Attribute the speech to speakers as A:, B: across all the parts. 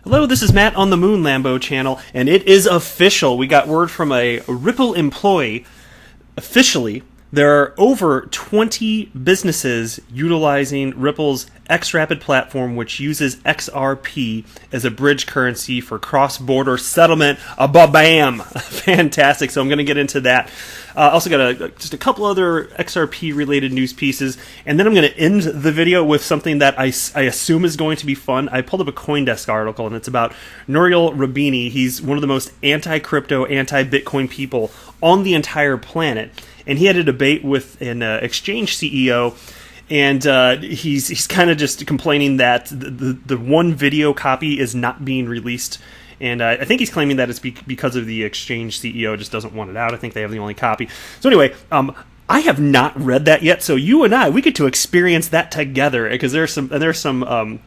A: Hello, this is Matt on the Moon Lambo channel, and it is official. We got word from a Ripple employee. Officially, there are over 20 businesses utilizing Ripple's xRapid platform, which uses XRP as a bridge currency for cross-border settlement. Bam! Fantastic. So I'm going to get into that. Also got just a couple other XRP-related news pieces, and then I'm going to end the video with something that I assume is going to be fun. I pulled up a CoinDesk article, and it's about Roubini. He's one of the most anti-crypto, anti-Bitcoin people on the entire planet. And he had a debate with an exchange CEO, and he's kind of just complaining that the one video copy is not being released. And I think he's claiming that it's because of the exchange CEO just doesn't want it out. I think they have the only copy. So anyway, I have not read that yet. So you and I, we get to experience that together, because there's some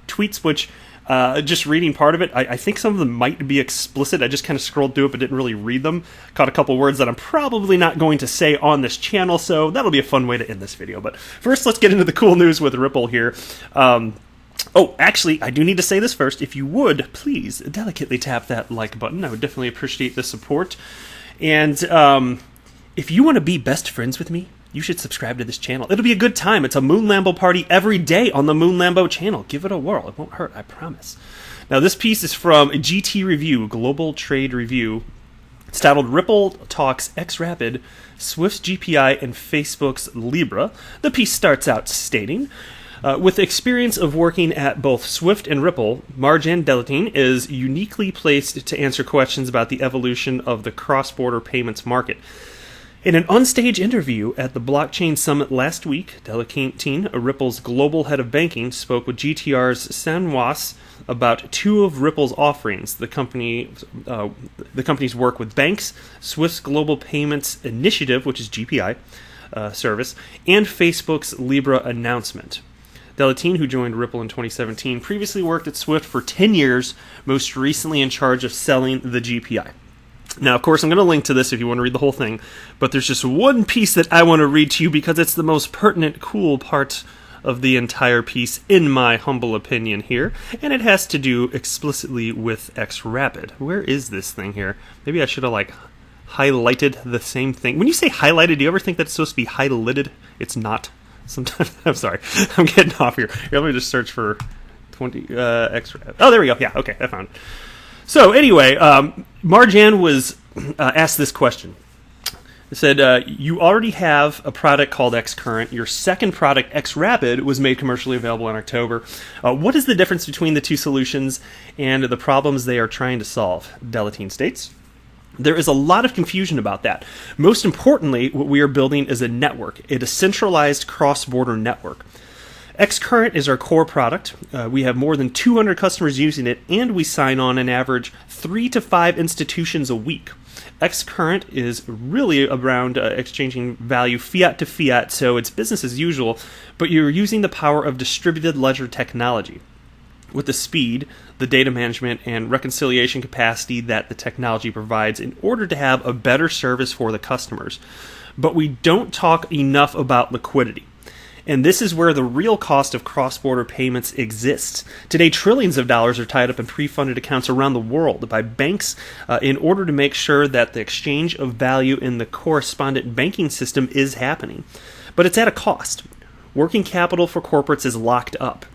A: tweets which. Just reading part of it, I think some of them might be explicit. I just kind of scrolled through it but didn't really read them. Caught a couple words that I'm probably not going to say on this channel, so that'll be a fun way to end this video. But first, let's get into the cool news with Ripple here. Oh, actually, I do need to say this first. If you would, please delicately tap that like button. I would definitely appreciate the support. And if you want to be best friends with me, you should subscribe to this channel. It'll be a good time. It's a Moon Lambo party every day on the Moon Lambo channel. Give it a whirl. It won't hurt, I promise. Now, this piece is from GT Review, Global Trade Review. It's titled Ripple Talks xRapid, Swift's GPI, and Facebook's Libra. The piece starts out stating, with experience of working at both Swift and Ripple, Marjan Delatin is uniquely placed to answer questions about the evolution of the cross-border payments market. In an onstage interview at the Blockchain Summit last week, Delatin, Ripple's global head of banking, spoke with GTR's Sanwas about two of Ripple's offerings: the company's work with banks, Swift's Global Payments Initiative, which is GPI service, and Facebook's Libra announcement. Delatin, who joined Ripple in 2017, previously worked at Swift for 10 years, most recently in charge of selling the GPI. Now, of course, I'm going to link to this if you want to read the whole thing, but there's just one piece that I want to read to you because it's the most pertinent, cool part of the entire piece, in my humble opinion here, and it has to do explicitly with xRapid. Where is this thing here? Maybe I should have, highlighted the same thing. When you say highlighted, do you ever think that's supposed to be highlighted? It's not. Sometimes, I'm sorry, I'm getting off here. Here, let me just search for 20 xRapid. Oh, there we go. Yeah, okay, I found it. So anyway, Marjan was asked this question. It said, you already have a product called xCurrent. Your second product, xRapid, was made commercially available in October. What is the difference between the two solutions and the problems they are trying to solve? Delatin states, there is a lot of confusion about that. Most importantly, what we are building is a network, a decentralized cross-border network. xCurrent is our core product. We have more than 200 customers using it, and we sign on an average 3 to 5 institutions a week. xCurrent is really around exchanging value fiat to fiat, so it's business as usual, but you're using the power of distributed ledger technology with the speed, the data management, and reconciliation capacity that the technology provides in order to have a better service for the customers. But we don't talk enough about liquidity. And this is where the real cost of cross-border payments exists. Today, trillions of dollars are tied up in pre-funded accounts around the world by banks in order to make sure that the exchange of value in the correspondent banking system is happening. But it's at a cost. Working capital for corporates is locked up.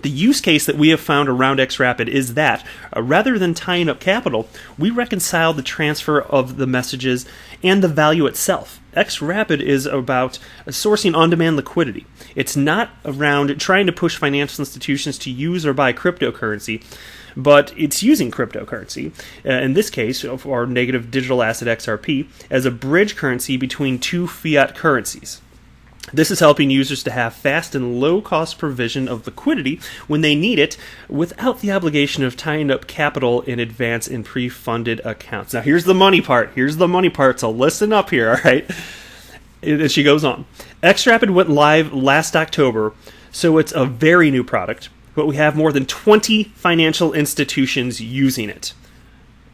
A: The use case that we have found around xRapid is that, rather than tying up capital, we reconcile the transfer of the messages and the value itself. xRapid is about sourcing on-demand liquidity. It's not around trying to push financial institutions to use or buy cryptocurrency, but it's using cryptocurrency, in this case, our negative digital asset XRP, as a bridge currency between two fiat currencies. This is helping users to have fast and low-cost provision of liquidity when they need it without the obligation of tying up capital in advance in pre-funded accounts. Now, here's the money part. So listen up here, all right? And she goes on. xRapid went live last October, so it's a very new product, but we have more than 20 financial institutions using it.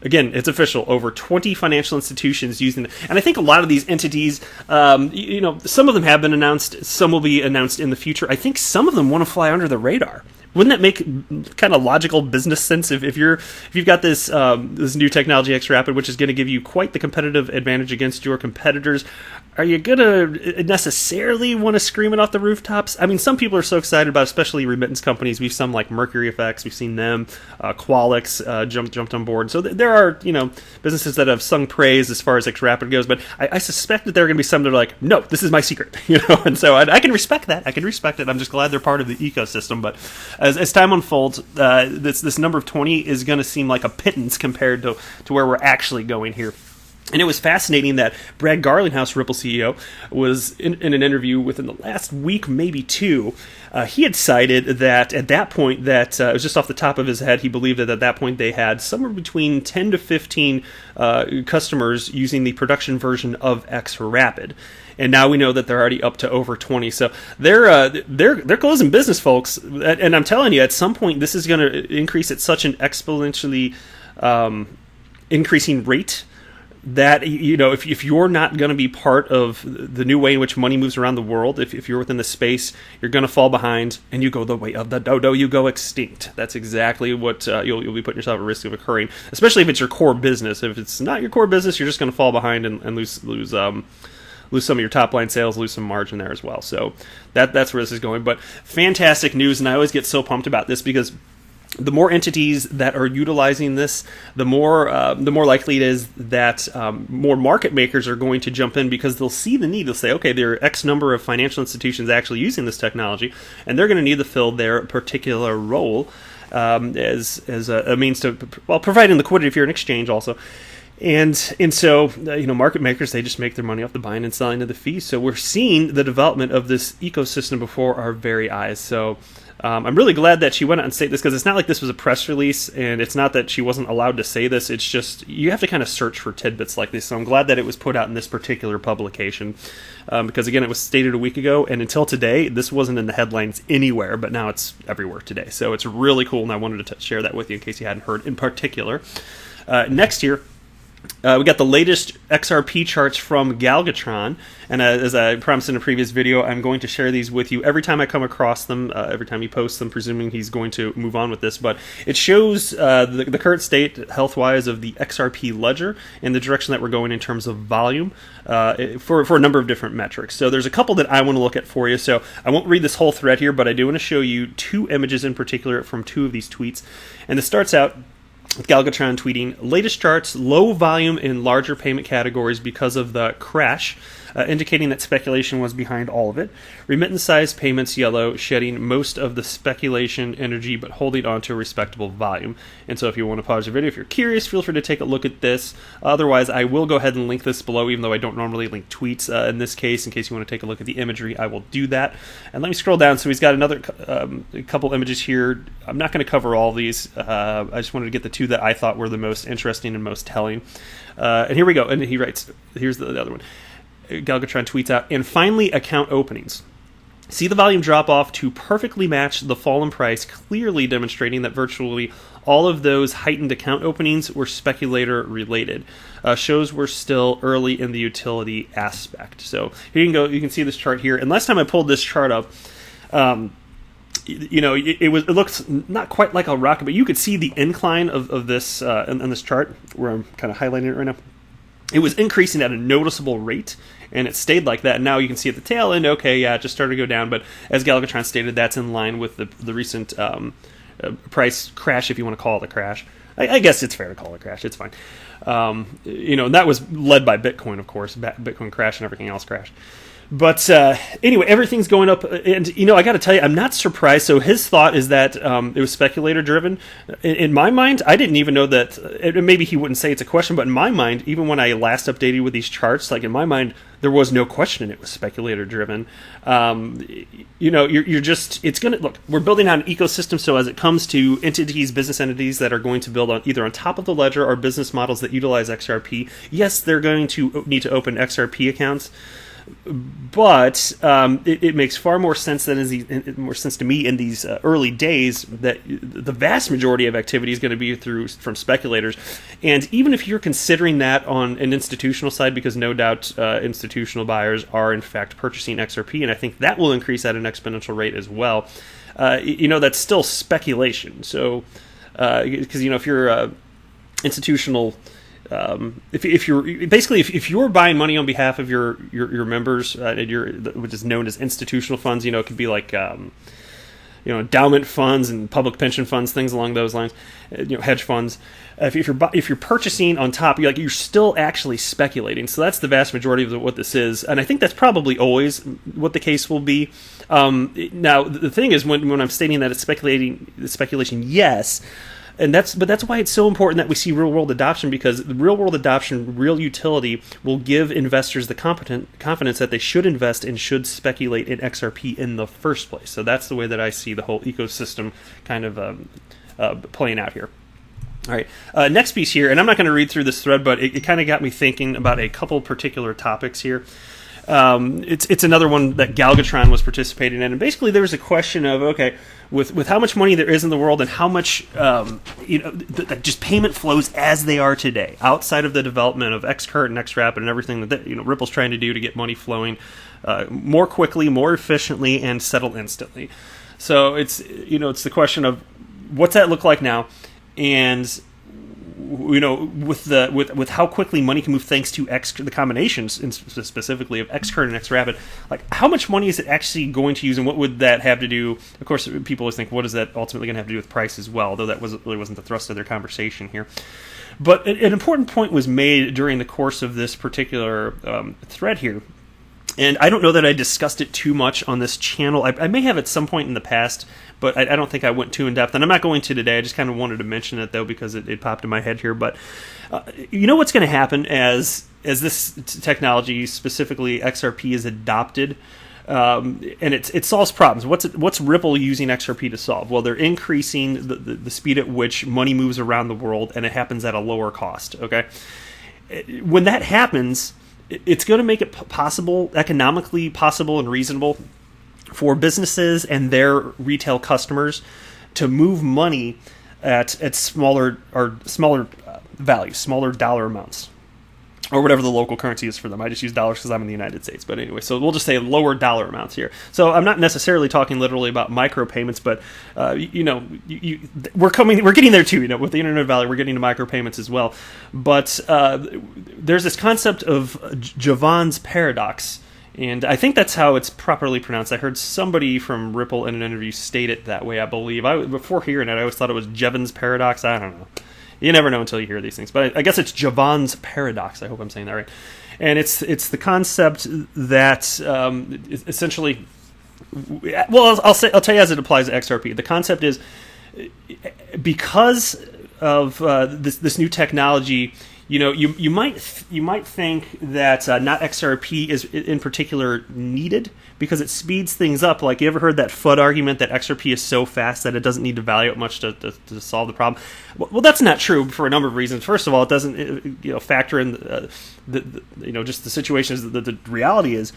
A: Again, it's official. Over 20 financial institutions using it. And I think a lot of these entities, some of them have been announced. Some will be announced in the future. I think some of them want to fly under the radar. Wouldn't that make kind of logical business sense if you've got this this new technology xRapid, which is going to give you quite the competitive advantage against your competitors? Are you going to necessarily want to scream it off the rooftops? I mean, some people are so excited about, especially remittance companies. We've some like Mercury Effects, we've seen them, Qualix jumped on board. So there are businesses that have sung praise as far as xRapid goes, but I suspect that there are going to be some that are like, no, this is my secret, And so I can respect that. I can respect it. I'm just glad they're part of the ecosystem. But as time unfolds, this number of 20 is going to seem like a pittance compared to where we're actually going here. And it was fascinating that Brad Garlinghouse, Ripple CEO, was in an interview within the last week, maybe two. He had cited that at that point, that it was just off the top of his head, he believed that at that point they had somewhere between 10 to 15 customers using the production version of xRapid. And now we know that they're already up to over 20. So they're closing business, folks. And I'm telling you, at some point, this is going to increase at such an exponentially increasing rate that if you're not going to be part of the new way in which money moves around the world, if you're within the space, you're going to fall behind, and you go the way of the dodo, you go extinct. That's exactly what you'll be putting yourself at risk of occurring, especially if it's your core business. If it's not your core business, you're just going to fall behind and lose some of your top line sales, lose some margin there as well. So that's where this is going. But fantastic news, and I always get so pumped about this because the more entities that are utilizing this, the more likely it is that more market makers are going to jump in because they'll see the need. They'll say, okay, there are X number of financial institutions actually using this technology, and they're going to need to fill their particular role as a means to providing liquidity if you're an exchange also. And so market makers, they just make their money off the buying and selling of the fees. So we're seeing the development of this ecosystem before our very eyes. So I'm really glad that she went out and stated this, because it's not like this was a press release, and it's not that she wasn't allowed to say this. It's just you have to kind of search for tidbits like this. So I'm glad that it was put out in this particular publication, because again, it was stated a week ago, and until today, this wasn't in the headlines anywhere, but now it's everywhere today. So it's really cool, and I wanted to share that with you in case you hadn't heard. In particular, next year, we got the latest XRP charts from Galgatron, and as I promised in a previous video, I'm going to share these with you every time I come across them, every time he posts them, presuming he's going to move on with this. But it shows the current state, health-wise, of the XRP ledger and the direction that we're going in terms of volume for a number of different metrics. So there's a couple that I want to look at for you, so I won't read this whole thread here, but I do want to show you two images in particular from two of these tweets. And this starts out with Galgatron tweeting, latest charts, low volume in larger payment categories because of the crash, indicating that speculation was behind all of it. Remittance size payments yellow, shedding most of the speculation energy but holding on to a respectable volume. And so if you want to pause your video, if you're curious, feel free to take a look at this. Otherwise, I will go ahead and link this below, even though I don't normally link tweets in this case. In case you want to take a look at the imagery, I will do that. And let me scroll down. So he's got another couple images here. I'm not going to cover all these. I just wanted to get the two that I thought were the most interesting and most telling. And here we go. And he writes, here's the other one. Galgatron tweets out, and finally account openings. See the volume drop off to perfectly match the fall in price, clearly demonstrating that virtually all of those heightened account openings were speculator related. Shows we're still early in the utility aspect. So here you can go. You can see this chart here. And last time I pulled this chart up, it looks not quite like a rocket, but you could see the incline of this in this chart where I'm kind of highlighting it right now. It was increasing at a noticeable rate, and it stayed like that. Now you can see at the tail end, okay, yeah, it just started to go down, but as Galgatron stated, that's in line with the recent price crash, if you want to call it a crash. I guess it's fair to call it a crash. It's fine. And that was led by Bitcoin, of course. Bitcoin crashed and everything else crashed. But anyway, everything's going up, and I got to tell you, I'm not surprised. So his thought is that it was speculator driven. In my mind, I didn't even know that. Maybe he wouldn't say it's a question, but in my mind, even when I last updated with these charts, like in my mind, there was no question it was speculator driven. You're just, it's gonna look. We're building out an ecosystem, so as it comes to entities, business entities that are going to build on either on top of the ledger or business models that utilize XRP, yes, they're going to need to open XRP accounts. But it makes far more sense to me in these early days that the vast majority of activity is going to be from speculators. And even if you're considering that on an institutional side, because no doubt institutional buyers are in fact purchasing XRP, and I think that will increase at an exponential rate as well. that's still speculation. So, because if you're institutional, if you're buying money on behalf of your members, which is known as institutional funds, it could be like endowment funds and public pension funds, things along those lines, hedge funds. If you're purchasing on top, you're still actually speculating. So that's the vast majority of what this is, and I think that's probably always what the case will be. Now the thing is, when I'm stating that it's speculation, yes. But that's why it's so important that we see real-world adoption, because the real-world adoption, real utility, will give investors the confidence that they should invest and should speculate in XRP in the first place. So that's the way that I see the whole ecosystem kind of playing out here. All right, next piece here, and I'm not going to read through this thread, but it kind of got me thinking about a couple particular topics here. It's another one that Galgatron was participating in, and basically there was a question of, okay, with how much money there is in the world and how much just payment flows as they are today, outside of the development of xCurrent and xRapid and everything that Ripple's trying to do to get money flowing more quickly, more efficiently, and settle instantly. So it's the question of what's that look like now, and with how quickly money can move thanks to the combinations, specifically of xCurrent and xRapid, like how much money is it actually going to use, and what would that have to do? Of course, people always think, what is that ultimately going to have to do with price as well? Though that really wasn't the thrust of their conversation here. But an important point was made during the course of this particular thread here. And I don't know that I discussed it too much on this channel. I may have at some point in the past, but I don't think I went too in-depth. And I'm not going to today. I just kind of wanted to mention it, though, because it popped in my head here. But what's going to happen as this technology, specifically XRP, is adopted, and it solves problems. What's Ripple using XRP to solve? Well, they're increasing the speed at which money moves around the world, and it happens at a lower cost. Okay, when that happens, it's going to make it economically possible and reasonable for businesses and their retail customers to move money at smaller values, smaller dollar amounts, or whatever the local currency is for them. I just use dollars because I'm in the United States. But anyway, so we'll just say lower dollar amounts here. So I'm not necessarily talking literally about micropayments, but we're getting there too. With the internet value, we're getting to micropayments as well. But there's this concept of Jevons paradox, and I think that's how it's properly pronounced. I heard somebody from Ripple in an interview state it that way, I believe. Before hearing it, I always thought it was Jevons paradox. I don't know. You never know until you hear these things. But I guess it's Jevons paradox. I hope I'm saying that right. And it's the concept that essentially, well, I'll tell you as it applies to XRP. The concept is, because of this new technology, you might think that not XRP is in particular needed because it speeds things up. Like, you ever heard that FUD argument that XRP is so fast that it doesn't need to value it much to solve the problem? Well, that's not true for a number of reasons. First of all, it doesn't factor in just the situation. Is the reality is,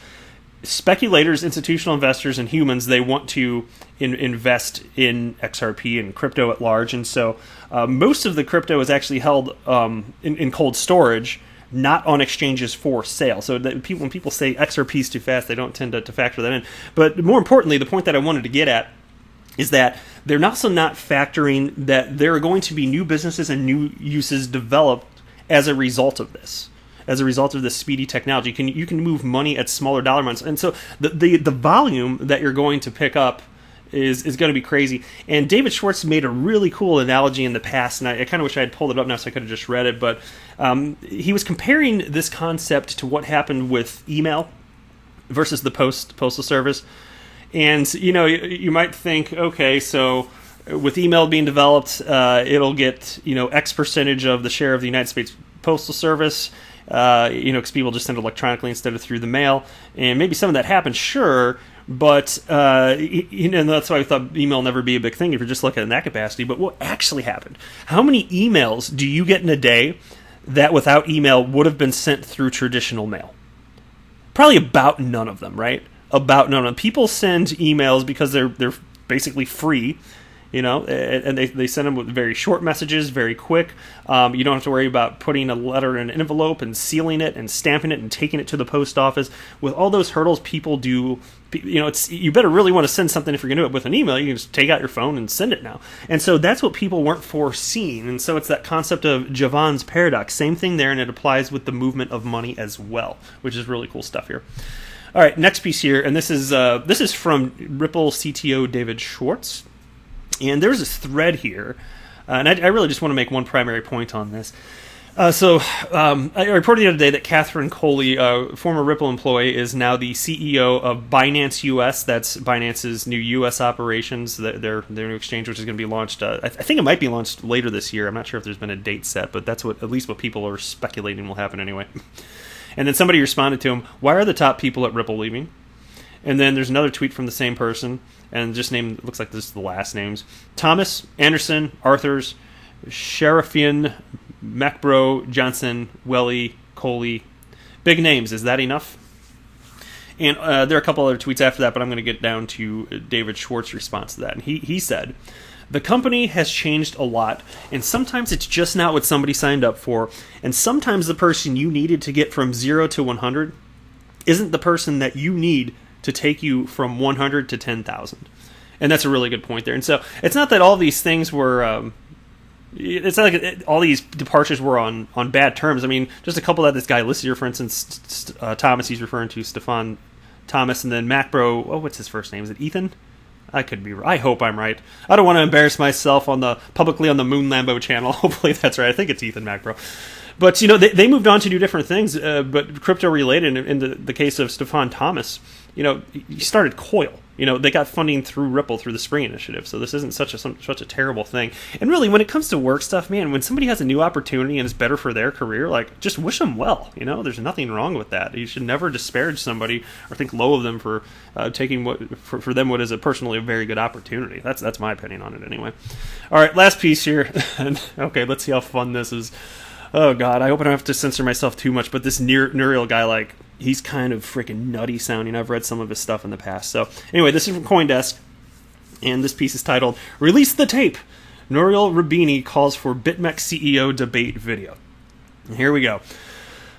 A: speculators, institutional investors, and humans, they want to invest in XRP and crypto at large, and so most of the crypto is actually held in cold storage, not on exchanges for sale. So that when people say XRP is too fast, they don't tend to factor that in. But more importantly, the point that I wanted to get at is that they're also not factoring that there are going to be new businesses and new uses developed as a result of this. As a result of this speedy technology, you can move money at smaller dollar amounts, and so the volume that you're going to pick up is going to be crazy. And David Schwartz made a really cool analogy in the past, and I kind of wish I had pulled it up now so I could have just read it. But he was comparing this concept to what happened with email versus the postal service. And you might think, okay, so with email being developed, it'll get X percentage of the share of the United States Postal Service. Because people just send electronically instead of through the mail, and maybe some of that happens, sure, but and that's why I thought email will never be a big thing if you're just looking at that capacity. But what actually happened? How many emails do you get in a day that without email would have been sent through traditional mail? Probably about none of them, right? About none of them. People send emails because they're basically free. and they send them with very short messages, very quick. You don't have to worry about putting a letter in an envelope and sealing it and stamping it and taking it to the post office. With all those hurdles people do, you better really want to send something if you're going to do it with an email. You can just take out your phone and send it now. And so that's what people weren't foreseeing. And so it's that concept of Jevons paradox. Same thing there, and it applies with the movement of money as well, which is really cool stuff here. All right, next piece here, and this is from Ripple CTO David Schwartz. And there's this thread here, and I really just want to make one primary point on this. I reported the other day that Catherine Coley, former Ripple employee, is now the CEO of Binance US. That's Binance's new US operations, their new exchange, which is going to be launched. I think it might be launched later this year. I'm not sure if there's been a date set, but that's at least what people are speculating will happen anyway. And then somebody responded to him, "Why are the top people at Ripple leaving?" And then there's another tweet from the same person, and just named, looks like this is the last names: Thomas, Anderson, Arthurs, Sharafian, Macbro, Johnson, Welly, Coley. Big names. Is that enough? And there are a couple other tweets after that, but I'm going to get down to David Schwartz's response to that. And he said, "The company has changed a lot, and sometimes it's just not what somebody signed up for, and sometimes the person you needed to get from 0 to 100 isn't the person that you need to take you from 100 to 10,000. And that's a really good point there. And so it's not that all these things were, it's not like all these departures were on bad terms. I mean, just a couple that this guy listed here, for instance, Thomas, he's referring to Stefan Thomas, and then Macbro, what's his first name? Is it Ethan? I could be. I hope I'm right. I don't want to embarrass myself publicly on the Moon Lambo channel. Hopefully that's right. I think it's Ethan Macbro. But they moved on to do different things, but crypto related. In the case of Stefan Thomas, he started Coil. They got funding through Ripple through the Spring Initiative. So this isn't such a terrible thing. And really, when it comes to work stuff, man, when somebody has a new opportunity and it's better for their career, just wish them well. There's nothing wrong with that. You should never disparage somebody or think low of them for taking for them what is personally a very good opportunity. That's my opinion on it anyway. All right, last piece here. Okay, let's see how fun this is. Oh God, I hope I don't have to censor myself too much. But this Nouriel guy, he's kind of freaking nutty sounding. I've read some of his stuff in the past. So anyway, this is from CoinDesk, and this piece is titled "Release the Tape. Nouriel Roubini calls for BitMEX CEO debate video." And here we go.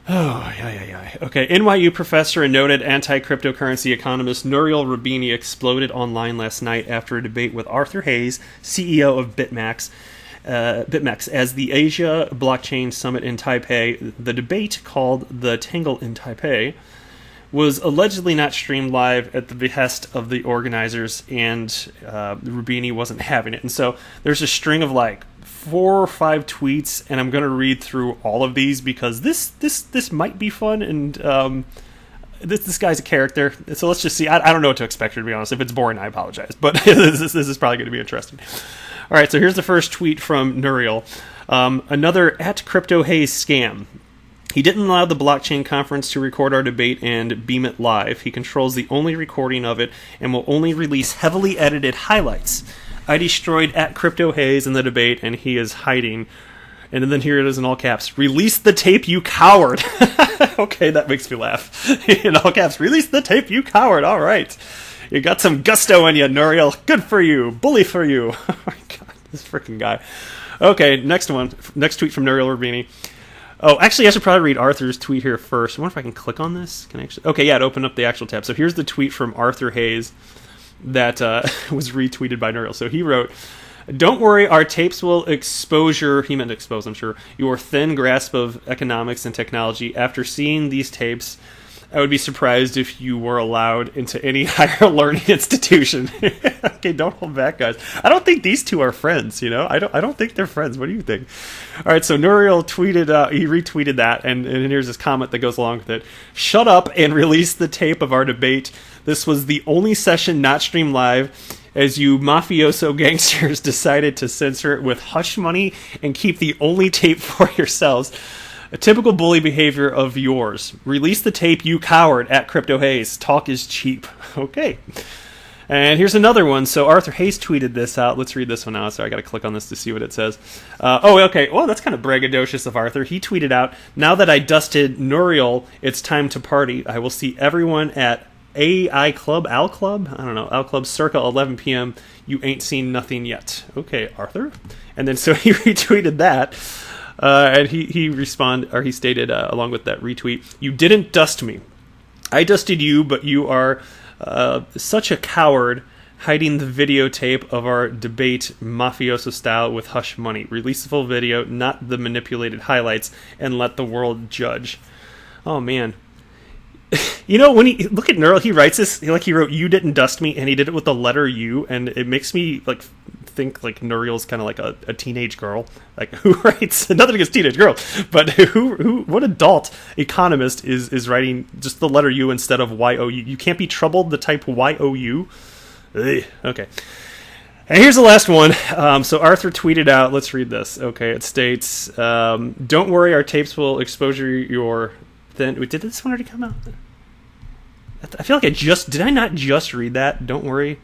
A: Oh, yeah. Okay, NYU professor and noted anti-cryptocurrency economist Nouriel Roubini exploded online last night after a debate with Arthur Hayes, CEO of BitMEX, as the Asia Blockchain Summit in Taipei. The debate, called the Tangle in Taipei, was allegedly not streamed live at the behest of the organizers, and Roubini wasn't having it. And so there's a string of 4 or 5 tweets, and I'm going to read through all of these because this might be fun, and this guy's a character. So let's just see. I don't know what to expect, to be honest. If it's boring, I apologize, but this is probably going to be interesting. All right, so here's the first tweet from Nouriel. Another @CryptoHaze scam. He didn't allow the blockchain conference to record our debate and beam it live. He controls the only recording of it and will only release heavily edited highlights. I destroyed @CryptoHaze in the debate, and he is hiding. And then here it is in all caps. "Release the tape, you coward." Okay, that makes me laugh. In all caps, "Release the tape, you coward." All right. You got some gusto in you, Nouriel. Good for you. Bully for you. Oh my God, this freaking guy. Okay, next tweet from Nouriel Roubini. Oh, actually, I should probably read Arthur's tweet here first. I wonder if I can click on this. Can I actually? Okay, yeah, it opened up the actual tab. So here's the tweet from Arthur Hayes that was retweeted by Nouriel. So he wrote, "Don't worry, our tapes will he meant expose, I'm sure, your thin grasp of economics and technology. After seeing these tapes, I would be surprised if you were allowed into any higher learning institution." Okay, don't hold back, guys. I don't think these two are friends, I don't think they're friends. What do you think? All right, so Nouriel he retweeted that, and here's this comment that goes along with it. "Shut up and release the tape of our debate. This was the only session not streamed live, as you mafioso gangsters decided to censor it with hush money and keep the only tape for yourselves. A typical bully behavior of yours. Release the tape, you coward, @CryptoHaze. Talk is cheap." Okay. And here's another one. So Arthur Hayes tweeted this out. Let's read this one out. Sorry, I got to click on this to see what it says. Okay. Well, that's kind of braggadocious of Arthur. He tweeted out, "Now that I dusted Nouriel, it's time to party. I will see everyone at AI Club, Al Club? I don't know, Al Club, circa 11 p.m. You ain't seen nothing yet. Okay, Arthur. And then so he retweeted that. And he stated along with that retweet, "You didn't dust me. I dusted you, but you are such a coward hiding the videotape of our debate mafioso style with hush money. Release the full video, not the manipulated highlights, and let the world judge." Oh, man. You know, when he look at Nuriel, he writes this like he wrote "You didn't dust me," and he did it with the letter U, and it makes me like think like Nuriel's kind of like a teenage girl, like who writes nothing against teenage girls, but who what adult economist is writing just the letter U instead of YOU? You can't be troubled to type YOU. Ugh. Okay. And here's the last one. So Arthur tweeted out. Let's read this. Okay, it states, "Don't worry, our tapes will expose your thin." Did this one already come out? I feel like did I not just read that? Don't worry.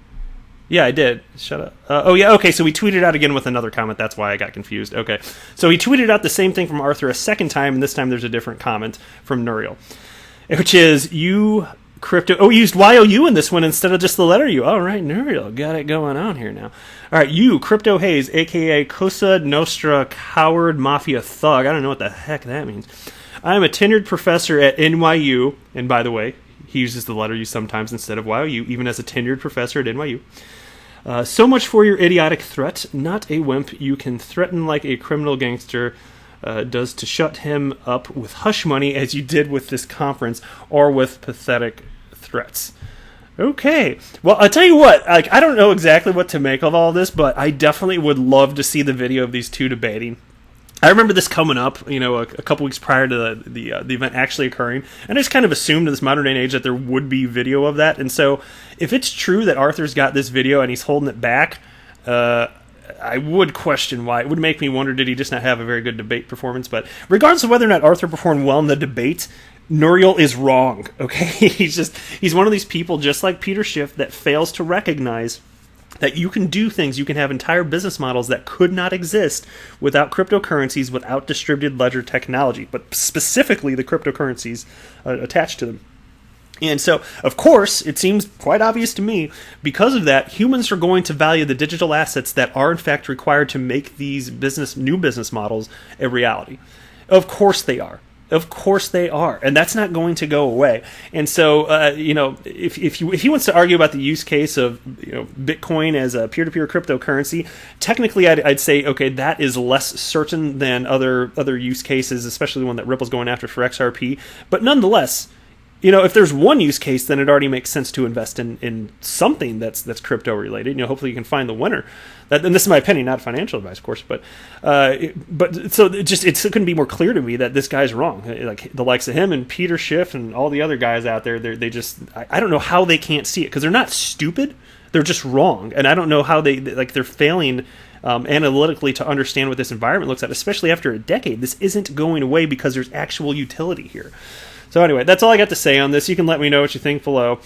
A: Yeah, I did. Shut up. Oh, yeah, okay, so we tweeted out again with another comment. That's why I got confused. Okay, so he tweeted out the same thing from Arthur a second time, and this time there's a different comment from Nuriel, which is, "You crypto..." Oh, he used YOU in this one instead of just the letter U. All right, Nuriel, got it going on here now. All right, "You, Crypto Hayes, a.k.a. Cosa Nostra Coward Mafia Thug." I don't know what the heck that means. "I am a tenured professor at NYU," and by the way, he uses the letter U sometimes instead of YOU, even as a tenured professor at NYU. "So much for your idiotic threat. Not a wimp. You can threaten like a criminal gangster does to shut him up with hush money, as you did with this conference, or with pathetic threats." Okay. Well, I'll tell you what. Like, I don't know exactly what to make of all this, but I definitely would love to see the video of these two debating. I remember this coming up, you know, a couple weeks prior to the event actually occurring, and I just kind of assumed in this modern day and age that there would be video of that. And so, if it's true that Arthur's got this video and he's holding it back, I would question why. It would make me wonder, did he just not have a very good debate performance? But regardless of whether or not Arthur performed well in the debate, Nuriel is wrong. Okay, he's one of these people, just like Peter Schiff, that fails to recognize that you can do things, you can have entire business models that could not exist without cryptocurrencies, without distributed ledger technology, but specifically the cryptocurrencies attached to them. And so, of course, it seems quite obvious to me, because of that, humans are going to value the digital assets that are in fact required to make these new business models a reality. Of course they are. Of course they are, and that's not going to go away. And so, you know, if he wants to argue about the use case of, you know, Bitcoin as a peer-to-peer cryptocurrency, technically I'd say, okay, that is less certain than other use cases, especially the one that Ripple's going after for XRP. But nonetheless, you know, if there's one use case, then it already makes sense to invest in something that's crypto related. You know, hopefully you can find the winner. And this is my opinion, not financial advice, of course. But so it couldn't be more clear to me that this guy's wrong. Like the likes of him and Peter Schiff and all the other guys out there, I don't know how they can't see it, because they're not stupid. They're just wrong, and I don't know how they're failing analytically to understand what this environment looks at, especially after a decade. This isn't going away because there's actual utility here. So anyway, that's all I got to say on this. You can let me know what you think below.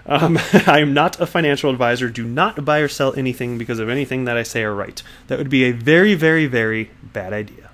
A: I am not a financial advisor. Do not buy or sell anything because of anything that I say or write. That would be a very, very, very bad idea.